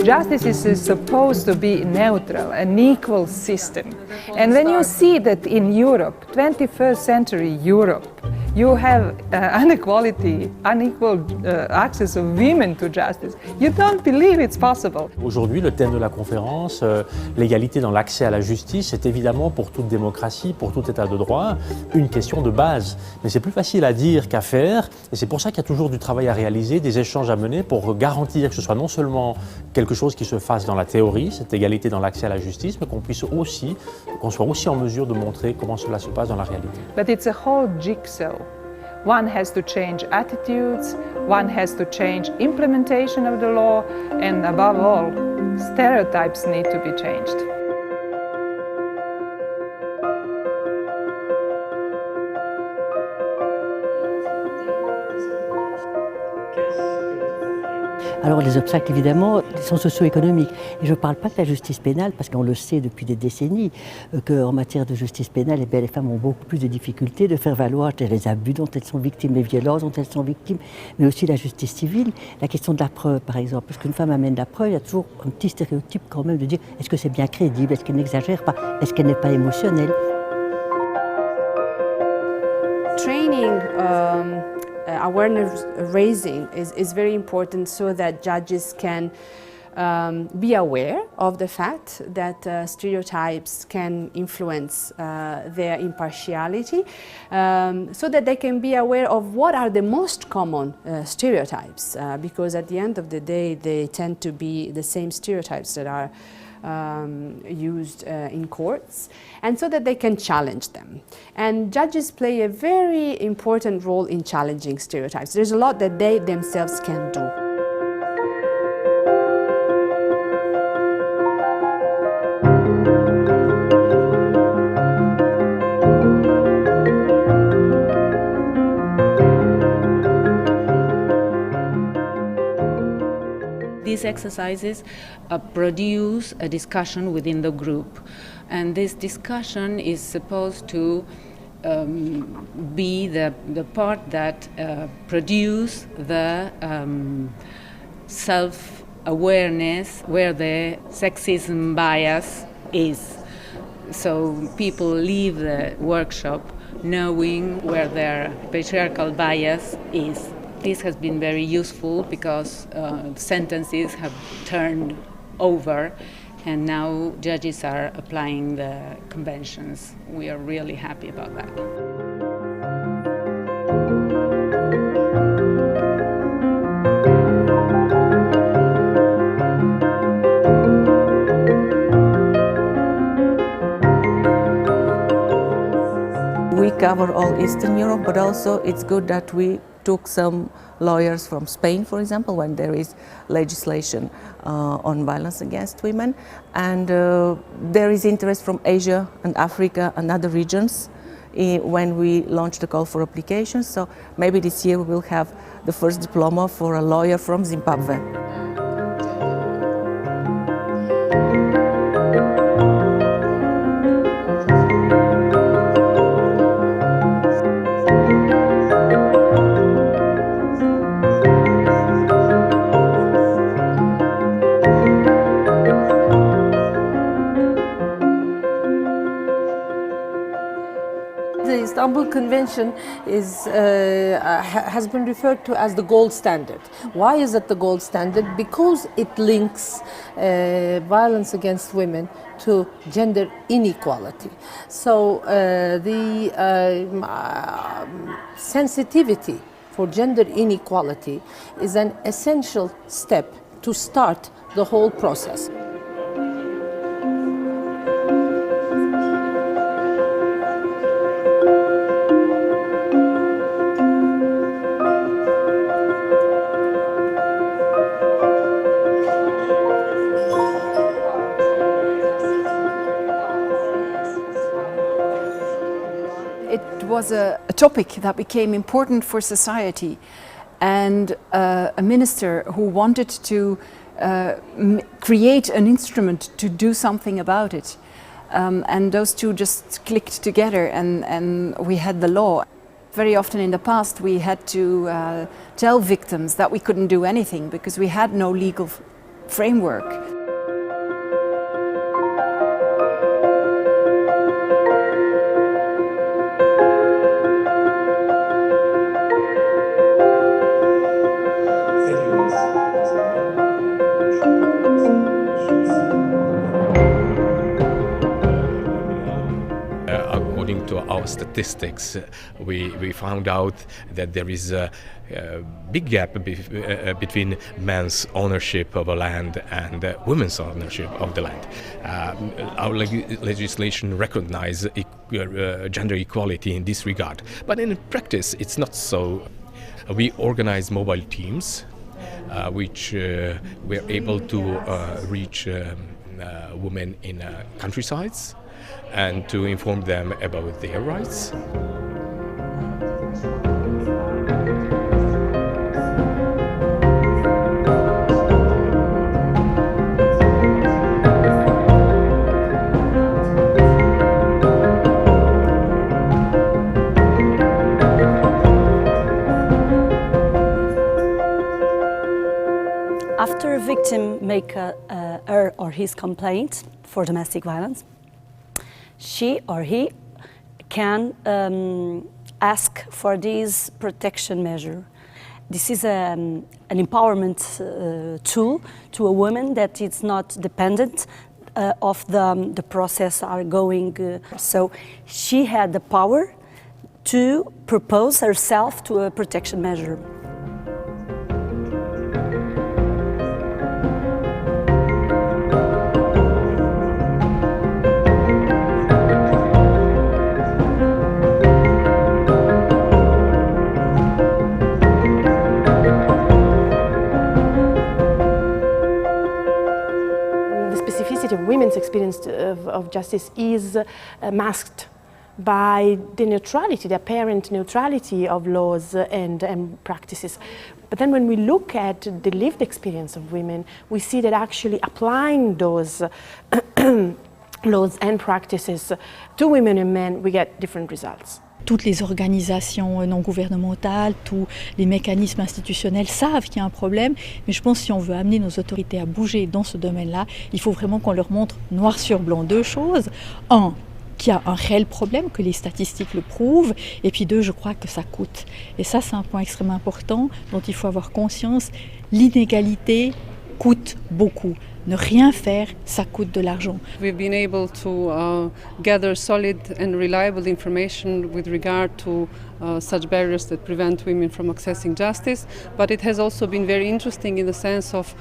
Justice is supposed to be neutral, an equal system. And when you see that in Europe, 21st century Europe, you have unequal access of women to justice, you don't believe it's possible. Aujourd'hui, le thème de la conférence, l'égalité dans l'accès à la justice, c'est évidemment pour toute démocratie, pour tout état de droit, une question de base. Mais c'est plus facile à dire qu'à faire, et c'est pour ça qu'il y a toujours du travail à réaliser, des échanges à mener pour garantir que ce soit non seulement quelque chose qui se fasse dans la théorie, cette égalité dans l'accès à la justice, mais qu'on soit aussi en mesure de montrer comment cela se passe dans la réalité. But it's a whole jigsaw. One has to change attitudes, one has to change implementation of the law, and above all, stereotypes need to be changed. Alors les obstacles évidemment sont socio-économiques. Et je ne parle pas de la justice pénale parce qu'on le sait depuis des décennies qu'en matière de justice pénale, les femmes ont beaucoup plus de difficultés de faire valoir les abus dont elles sont victimes, les violences dont elles sont victimes, mais aussi la justice civile. La question de la preuve par exemple, parce qu'une femme amène la preuve, il y a toujours un petit stéréotype quand même de dire est-ce que c'est bien crédible, est-ce qu'elle n'exagère pas, est-ce qu'elle n'est pas émotionnelle. Training awareness raising is very important so that judges can be aware of the fact that stereotypes can influence their impartiality, so that they can be aware of what are the most common stereotypes, because at the end of the day they tend to be the same stereotypes that are used in courts, and so that they can challenge them. And judges play a very important role in challenging stereotypes. There's a lot that they themselves can do. These exercises produce a discussion within the group, and this discussion is supposed to be the part that produce the self-awareness where the sexism bias is. So people leave the workshop knowing where their patriarchal bias is. This has been very useful because sentences have turned over and now judges are applying the conventions. We are really happy about that. We cover all Eastern Europe, but also it's good that we took some lawyers from Spain, for example, when there is legislation on violence against women. And there is interest from Asia and Africa and other regions when we launch the call for applications. So maybe this year we will have the first diploma for a lawyer from Zimbabwe. The Istanbul Convention has been referred to as the gold standard. Why is it the gold standard? Because it links violence against women to gender inequality. So the sensitivity for gender inequality is an essential step to start the whole process. It was a topic that became important for society, and a minister who wanted to create an instrument to do something about it. And those two just clicked together, and we had the law. Very often in the past we had to tell victims that we couldn't do anything because we had no legal framework. According to our statistics, we found out that there is a big gap between men's ownership of a land and women's ownership of the land. Our legislation recognizes gender equality in this regard, but in practice it's not so. We organize mobile teams which were able to reach women in countrysides and to inform them about their rights. After a victim makes her or his complaint for domestic violence, she or he can ask for this protection measure. This is an empowerment tool to a woman that is not dependent of the process are going. So she had the power to propose herself to a protection measure. Women's experience of justice is masked by the neutrality, the apparent neutrality of laws and practices. But then when we look at the lived experience of women, we see that actually applying those laws and practices to women and men, we get different results. Toutes les organisations non gouvernementales, tous les mécanismes institutionnels savent qu'il y a un problème, mais je pense que si on veut amener nos autorités à bouger dans ce domaine-là, il faut vraiment qu'on leur montre noir sur blanc deux choses. Un, qu'il y a un réel problème, que les statistiques le prouvent, et puis deux, je crois que ça coûte. Et ça, c'est un point extrêmement important dont il faut avoir conscience. L'inégalité coûte beaucoup. Ne rien faire, ça coûte de l'argent. We've been able to gather solid and reliable information with regard to such barriers that prevent women from accessing justice, but it has also been very interesting in the sense of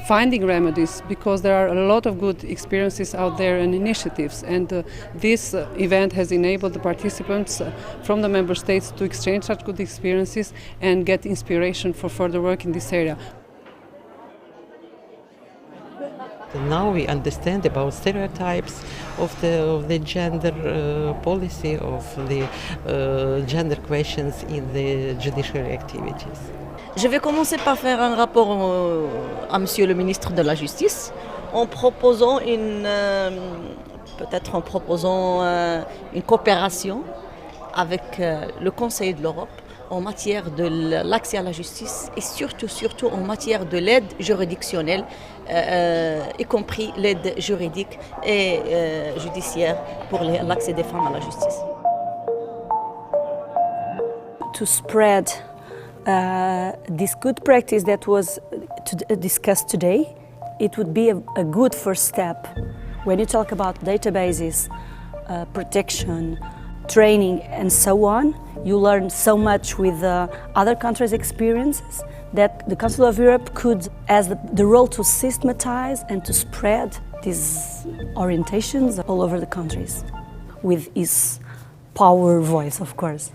finding remedies, because there are a lot of good experiences out there and initiatives, and this event has enabled the participants from the member states to exchange such good experiences and get inspiration for further work in this area. Now we understand about stereotypes of the gender policy, of the gender questions in the judiciary activities. Je vais commencer par faire un rapport à Monsieur le ministre de la Justice en proposant une coopération avec le Conseil de l'Europe en matière de l'accès à la justice et surtout en matière de l'aide juridictionnelle, y compris l'aide juridique et judiciaire pour l'accès des femmes à la justice. To spread this good practice that was discussed today, it would be a good first step. When you talk about databases, protection, training and so on, you learn so much with other countries' experiences that the Council of Europe could has the role to systematize and to spread these orientations all over the countries with its power voice, of course.